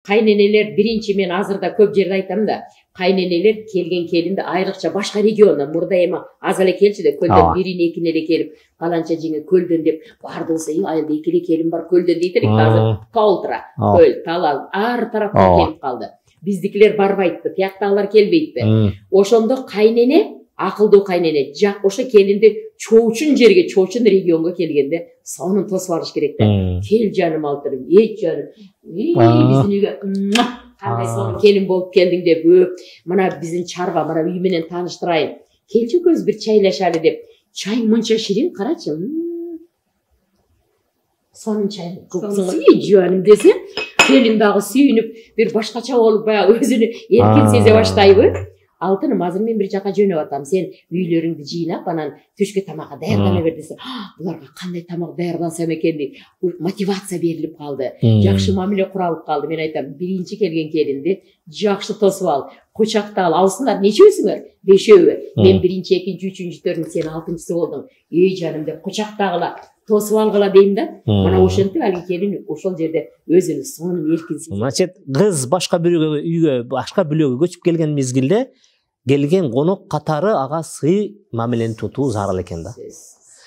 Кайненелер биринчи, мен азырда көп жерде айтам да, кайненелер келген келинди айрыкча башка региондон, мурда эми аз эле келчү да, көлдөн бирин экине эле келип, каланча жеңе көлдөн деп бардыбызса, айылда эки эле келин бар көлдөн дейт элек, азыр Колтра, көл, Талал, ар тараптан келип калды. Биздикилер барбайт, тияктагылар келбейт. Ошондо кайнене, акылдуу кайнене, ошо келинди чоочун жерге, чоочун регионго келгенде сонун тосуп алыш керек да. Кел жаным алтыным, жаным. Биздин үйгө кандай сонун келин болуп келдиң деп, мына биздин чарба, мына үй менен тааныштырайын. Келчи көз бир чайлашалы деп. Чай мынча ширин, карачы. Сонун чай кылсың, жаным десе, келин дагы сүйүнүп, бир башкача болуп, баягы өзүнү эркин сезе баштайбы. Алтыным, азыр мен бир жака жөнөп атам, сен үйлөрүңдү жыйнап, анан түшкө тамакка даярдана бер десе, буларга кандай тамак даярдансам экен деп мотивация берилип калды. Жакшы мамиле куралып калды. Мен айтам, биринчи келген келинди жакшы тосуп ал, кучактап ал. Алсыңар, нечөөсүңөр? Бешөө. Мен биринчи, экинчи, үчүнчү, төртүнчү, сен алтынчысы болдуң. Жаным деп кучактагыла, тосуп алгыла дейм да. Мына ошентип алги келин ошол жерде өзүнүн сонун эркин сезет. Значит, кыз башка бир үйгө, башка бүлөгө көчүп келген мезгилде келген конок катары ага сый мамилени тутуу зарыл экен да.